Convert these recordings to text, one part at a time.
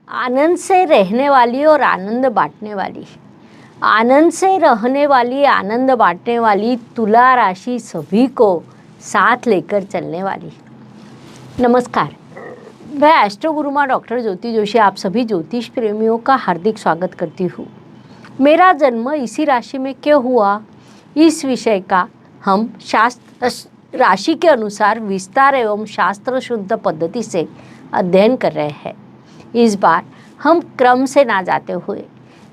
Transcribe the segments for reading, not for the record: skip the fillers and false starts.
आनंद से रहने वाली और आनंद बांटने वाली, आनंद से रहने वाली, आनंद बांटने वाली तुला राशि सभी को साथ लेकर चलने वाली। नमस्कार, मैं एस्ट्रो गुरु माँ डॉक्टर ज्योति जोशी आप सभी ज्योतिष प्रेमियों का हार्दिक स्वागत करती हूँ। मेरा जन्म इसी राशि में क्यों हुआ, इस विषय का हम शास्त्र राशि के अनुसार विस्तार एवं शास्त्र शुद्ध पद्धति से अध्ययन कर रहे हैं। इस बार हम क्रम से ना जाते हुए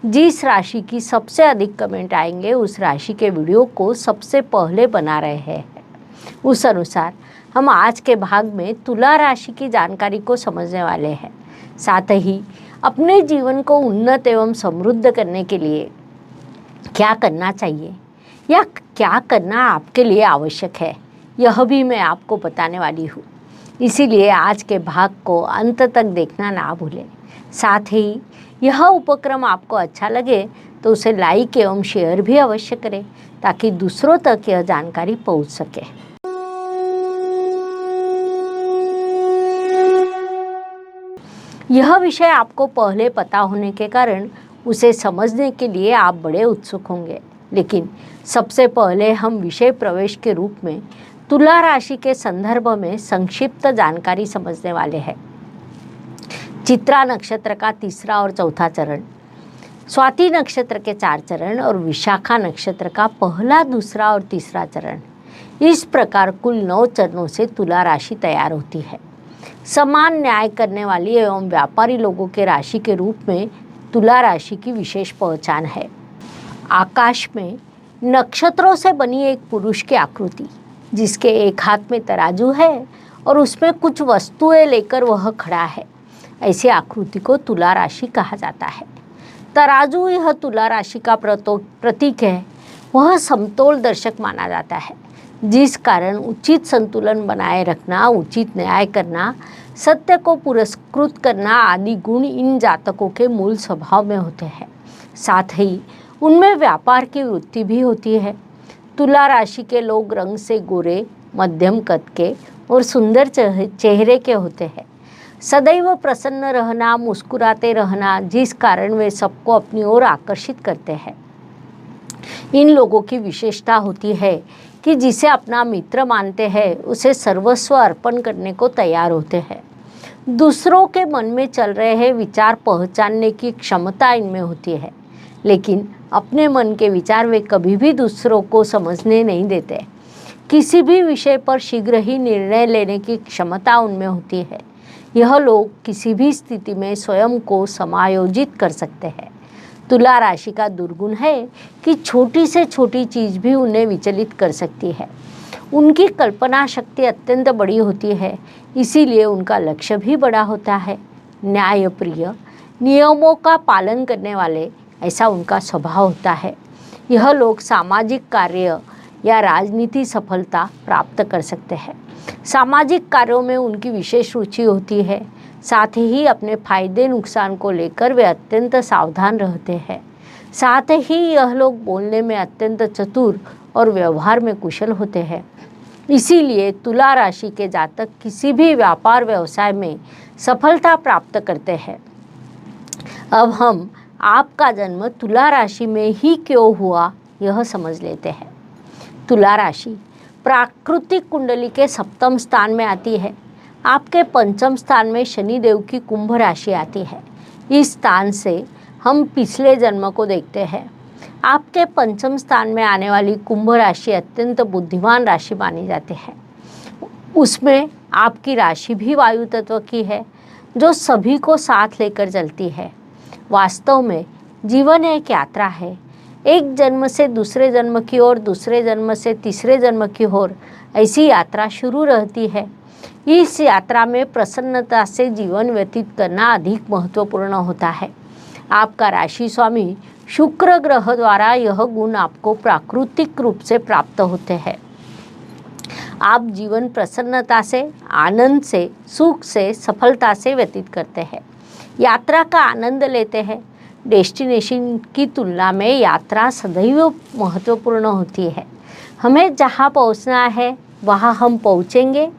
जिस राशि की सबसे अधिक कमेंट आएंगे उस राशि के वीडियो को सबसे पहले बना रहे हैं। उस अनुसार हम आज के भाग में तुला राशि की जानकारी को समझने वाले हैं। साथ ही अपने जीवन को उन्नत एवं समृद्ध करने के लिए क्या करना चाहिए या क्या करना आपके लिए आवश्यक है, यह भी मैं आपको बताने वाली हूँ। इसीलिए आज के भाग को अंत तक देखना ना भूलें। साथ ही यह उपक्रम आपको अच्छा लगे तो उसे लाइक एवं शेयर भी अवश्य करें ताकि दूसरों तक यह जानकारी पहुँच सके। यह विषय आपको पहले पता होने के कारण उसे समझने के लिए आप बड़े उत्सुक होंगे, लेकिन सबसे पहले हम विषय प्रवेश के रूप में तुला राशि के संदर्भ में संक्षिप्त जानकारी समझने वाले हैं। चित्रा नक्षत्र का तीसरा और चौथा चरण, स्वाति नक्षत्र के 4 चरण और विशाखा नक्षत्र का पहला, दूसरा और तीसरा चरण, इस प्रकार कुल 9 चरणों से तुला राशि तैयार होती है। समान न्याय करने वाली एवं व्यापारी लोगों के राशि के रूप में तुला राशि की विशेष पहचान है। आकाश में नक्षत्रों से बनी एक पुरुष की आकृति, जिसके एक हाथ में तराजू है और उसमें कुछ वस्तुएं लेकर वह खड़ा है, ऐसी आकृति को तुला राशि कहा जाता है। तराजू यह तुला राशि का प्रतीक है। वह समतोल दर्शक माना जाता है, जिस कारण उचित संतुलन बनाए रखना, उचित न्याय करना, सत्य को पुरस्कृत करना आदि गुण इन जातकों के मूल स्वभाव में होते हैं। साथ ही उनमें व्यापार की वृत्ति भी होती है। तुला राशि के लोग रंग से गोरे, मध्यम कद के और सुंदर चेहरे के होते हैं। सदैव प्रसन्न रहना, मुस्कुराते रहना, जिस कारण वे सबको अपनी ओर आकर्षित करते हैं। इन लोगों की विशेषता होती है कि जिसे अपना मित्र मानते हैं उसे सर्वस्व अर्पण करने को तैयार होते हैं। दूसरों के मन में चल रहे विचार पहचानने की क्षमता इनमें होती है, लेकिन अपने मन के विचार वे कभी भी दूसरों को समझने नहीं देते। किसी भी विषय पर शीघ्र ही निर्णय लेने की क्षमता उनमें होती है। यह लोग किसी भी स्थिति में स्वयं को समायोजित कर सकते हैं। तुला राशि का दुर्गुण है कि छोटी से छोटी चीज़ भी उन्हें विचलित कर सकती है। उनकी कल्पना शक्ति अत्यंत बड़ी होती है, इसीलिए उनका लक्ष्य भी बड़ा होता है। न्यायप्रिय, नियमों का पालन करने वाले, ऐसा उनका स्वभाव होता है। यह लोग सामाजिक कार्य या राजनीति सफलता प्राप्त कर सकते हैं। सामाजिक कार्यों में उनकी विशेष रुचि होती है। साथ ही अपने फायदे नुकसान को लेकर वे अत्यंत सावधान रहते हैं। साथ ही यह लोग बोलने में अत्यंत चतुर और व्यवहार में कुशल होते हैं। इसीलिए तुला राशि के जातक किसी भी व्यापार व्यवसाय में सफलता प्राप्त करते हैं। अब हम आपका जन्म तुला राशि में ही क्यों हुआ यह समझ लेते हैं। तुला राशि प्राकृतिक कुंडली के 7वें स्थान में आती है। आपके 5वें स्थान में शनिदेव की कुंभ राशि आती है। इस स्थान से हम पिछले जन्म को देखते हैं। आपके 5वें स्थान में आने वाली कुंभ राशि अत्यंत बुद्धिमान राशि मानी जाती है। उसमें आपकी राशि भी वायु तत्व की है, जो सभी को साथ लेकर चलती है। वास्तव में जीवन एक यात्रा है। एक जन्म से दूसरे जन्म की ओर, दूसरे जन्म से तीसरे जन्म की ओर, ऐसी यात्रा शुरू रहती है। इस यात्रा में प्रसन्नता से जीवन व्यतीत करना अधिक महत्वपूर्ण होता है। आपका राशि स्वामी शुक्र ग्रह द्वारा यह गुण आपको प्राकृतिक रूप से प्राप्त होते हैं। आप जीवन प्रसन्नता से, आनंद से, सुख से, सफलता से व्यतीत करते हैं। यात्रा का आनंद लेते हैं। डेस्टिनेशन की तुलना में यात्रा सदैव महत्वपूर्ण होती है। हमें जहाँ पहुँचना है वहाँ हम पहुँचेंगे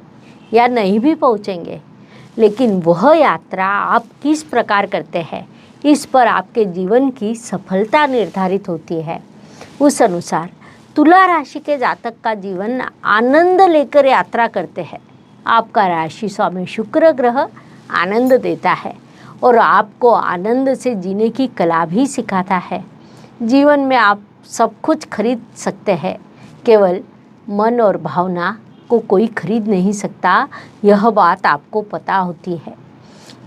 या नहीं भी पहुँचेंगे, लेकिन वह यात्रा आप किस प्रकार करते हैं, इस पर आपके जीवन की सफलता निर्धारित होती है। उस अनुसार तुला राशि के जातक का जीवन आनंद लेकर यात्रा करते हैं। आपका राशि स्वामी शुक्र ग्रह आनंद देता है और आपको आनंद से जीने की कला भी सिखाता है। जीवन में आप सब कुछ खरीद सकते हैं, केवल मन और भावना को कोई खरीद नहीं सकता, यह बात आपको पता होती है।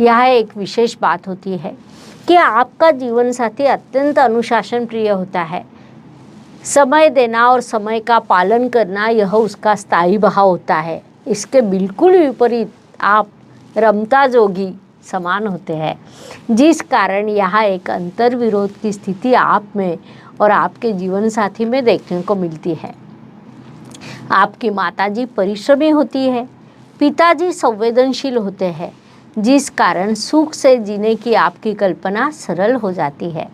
यह एक विशेष बात होती है कि आपका जीवन साथी अत्यंत अनुशासन प्रिय होता है। समय देना और समय का पालन करना यह उसका स्थायी भाव होता है। इसके बिल्कुल विपरीत आप रमता जोगी समान होते हैं, जिस कारण यहाँ एक अंतर्विरोध की स्थिति आप में और आपके जीवन साथी में देखने को मिलती है। आपकी माताजी परिश्रमी होती है, पिताजी संवेदनशील होते हैं, जिस कारण सुख से जीने की आपकी कल्पना सरल हो जाती है।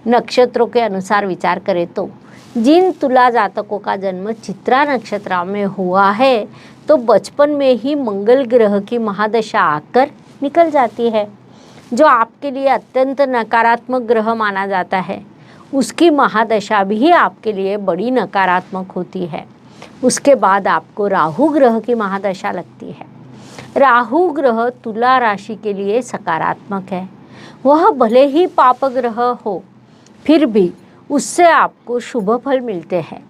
नक्षत्रों के अनुसार विचार करें तो जिन तुला जातकों का जन्म चित्रा नक्षत्र में हुआ है, तो बचपन में ही मंगल ग्रह की महादशा आकर निकल जाती है, जो आपके लिए अत्यंत नकारात्मक ग्रह माना जाता है। उसकी महादशा भी आपके लिए बड़ी नकारात्मक होती है। उसके बाद आपको राहु ग्रह की महादशा लगती है। राहु ग्रह तुला राशि के लिए सकारात्मक है। वह भले ही पाप ग्रह हो, फिर भी उससे आपको शुभ फल मिलते हैं।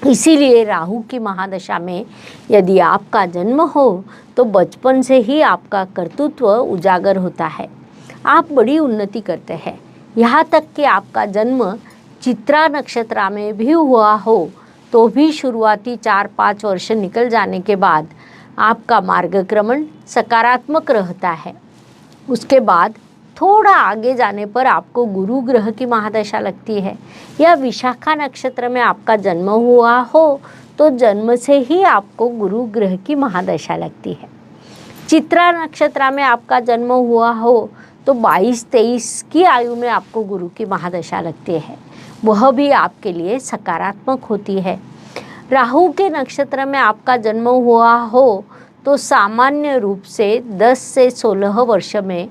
इसीलिए राहु की महादशा में यदि आपका जन्म हो तो बचपन से ही आपका कर्तृत्व उजागर होता है। आप बड़ी उन्नति करते हैं। यहाँ तक कि आपका जन्म चित्रा नक्षत्र में भी हुआ हो तो भी शुरुआती 4-5 वर्ष निकल जाने के बाद आपका मार्गक्रमण सकारात्मक रहता है। उसके बाद थोड़ा आगे जाने पर आपको गुरु ग्रह की महादशा लगती है। या विशाखा नक्षत्र में आपका जन्म हुआ हो तो जन्म से ही आपको गुरु ग्रह की महादशा लगती है। चित्रा नक्षत्र में आपका जन्म हुआ हो तो 22-23 की आयु में आपको गुरु की महादशा लगती है, वह भी आपके लिए सकारात्मक होती है। राहु के नक्षत्र में आपका जन्म हुआ हो तो सामान्य रूप से 10 से 16 वर्ष में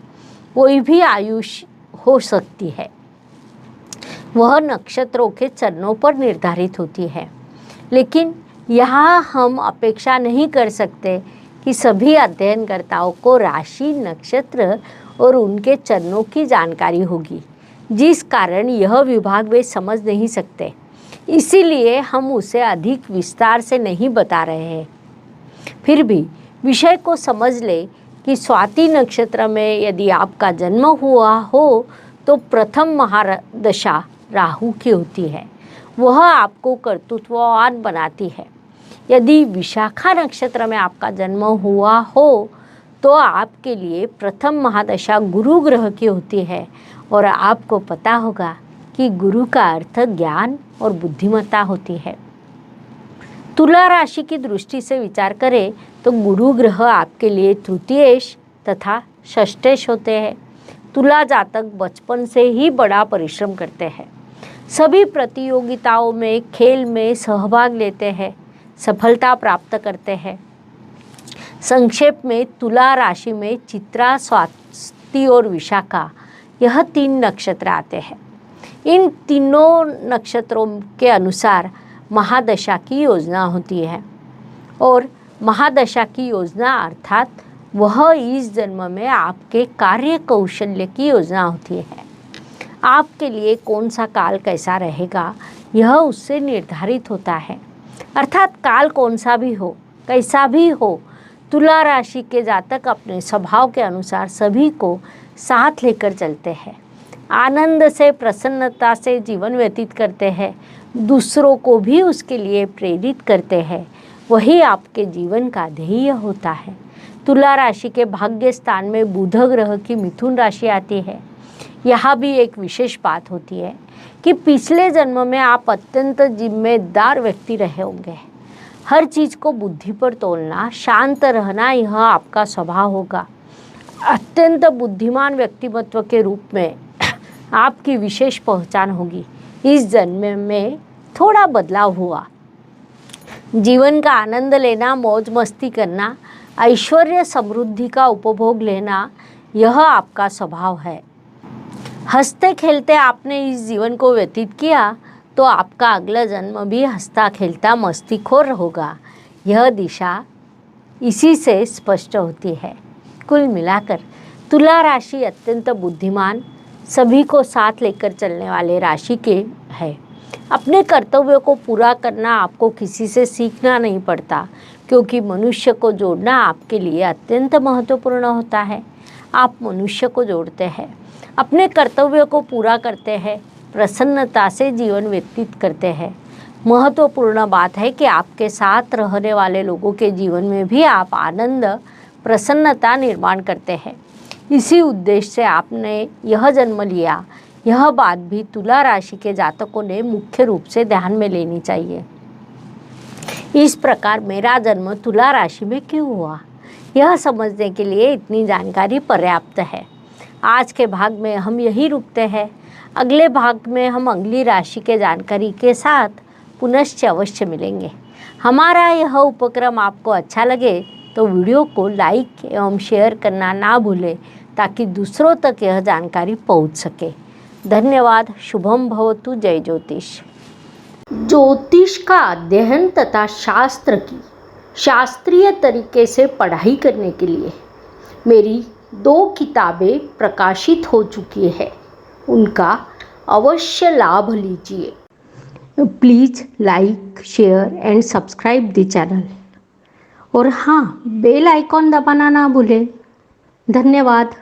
कोई भी आयुष हो सकती है। वह नक्षत्रों के चरणों पर निर्धारित होती है, लेकिन यहाँ हम अपेक्षा नहीं कर सकते कि सभी अध्ययनकर्ताओं को राशि, नक्षत्र और उनके चरणों की जानकारी होगी, जिस कारण यह विभाग वे समझ नहीं सकते। इसीलिए हम उसे अधिक विस्तार से नहीं बता रहे हैं। फिर भी विषय को समझ ले कि स्वाति नक्षत्र में यदि आपका जन्म हुआ हो तो प्रथम महादशा राहु की होती है, वह आपको कर्तृत्ववान बनाती है। यदि विशाखा नक्षत्र में आपका जन्म हुआ हो तो आपके लिए प्रथम महादशा गुरु ग्रह की होती है और आपको पता होगा कि गुरु का अर्थ ज्ञान और बुद्धिमत्ता होती है। तुला राशि की दृष्टि से विचार करें तो गुरु ग्रह आपके लिए तृतीयेश तथा षष्ठेश होते हैं। तुला जातक बचपन से ही बड़ा परिश्रम करते हैं, सभी प्रतियोगिताओं में, खेल में सहभाग लेते हैं, सफलता प्राप्त करते हैं। संक्षेप में तुला राशि में चित्रा, स्वाति और विशाखा यह 3 नक्षत्र आते हैं। इन तीनों नक्षत्रों के अनुसार महादशा की योजना होती है और महादशा की योजना अर्थात वह इस जन्म में आपके कार्य कौशल्य की योजना होती है। आपके लिए कौन सा काल कैसा रहेगा यह उससे निर्धारित होता है। अर्थात काल कौन सा भी हो, कैसा भी हो, तुला राशि के जातक अपने स्वभाव के अनुसार सभी को साथ लेकर चलते हैं, आनंद से, प्रसन्नता से जीवन व्यतीत करते हैं, दूसरों को भी उसके लिए प्रेरित करते हैं। वही आपके जीवन का ध्येय होता है। तुला राशि के भाग्य स्थान में बुध ग्रह की मिथुन राशि आती है। यहाँ भी एक विशेष बात होती है कि पिछले जन्म में आप अत्यंत जिम्मेदार व्यक्ति रहे होंगे। हर चीज़ को बुद्धि पर तोलना, शांत रहना यह आपका स्वभाव होगा। अत्यंत बुद्धिमान व्यक्तित्व के रूप में आपकी विशेष पहचान होगी। इस जन्म में थोड़ा बदलाव हुआ। जीवन का आनंद लेना, मौज मस्ती करना, ऐश्वर्य समृद्धि का उपभोग लेना यह आपका स्वभाव है। हंसते खेलते आपने इस जीवन को व्यतीत किया तो आपका अगला जन्म भी हंसता खेलता मस्तीखोर होगा। यह दिशा इसी से स्पष्ट होती है। कुल मिलाकर तुला राशि अत्यंत बुद्धिमान, सभी को साथ लेकर चलने वाले राशि के है। अपने कर्तव्यों को पूरा करना आपको किसी से सीखना नहीं पड़ता, क्योंकि मनुष्य को जोड़ना आपके लिए अत्यंत महत्वपूर्ण होता है। आप मनुष्य को जोड़ते हैं, अपने कर्तव्यों को पूरा करते हैं, प्रसन्नता से जीवन व्यतीत करते हैं। महत्वपूर्ण बात है कि आपके साथ रहने वाले लोगों के जीवन में भी आप आनंद, प्रसन्नता निर्माण करते हैं। इसी उद्देश्य से आपने यह जन्म लिया। यह बात भी तुला राशि के जातकों ने मुख्य रूप से ध्यान में लेनी चाहिए। इस प्रकार मेरा जन्म तुला राशि में क्यों हुआ, यह समझने के लिए इतनी जानकारी पर्याप्त है। आज के भाग में हम यही रुकते हैं। अगले भाग में हम अगली राशि के जानकारी के साथ पुनश्च अवश्य मिलेंगे। हमारा यह उपक्रम आपको अच्छा लगे तो वीडियो को लाइक एवं शेयर करना ना भूलें, ताकि दूसरों तक यह जानकारी पहुंच सके। धन्यवाद। शुभम भवतु। जय ज्योतिष। ज्योतिष का अध्ययन तथा शास्त्र की शास्त्रीय तरीके से पढ़ाई करने के लिए मेरी 2 किताबें प्रकाशित हो चुकी है, उनका अवश्य लाभ लीजिए। Please like, share and subscribe the channel. और हाँ, बेल आइकॉन दबाना ना भूलें। धन्यवाद।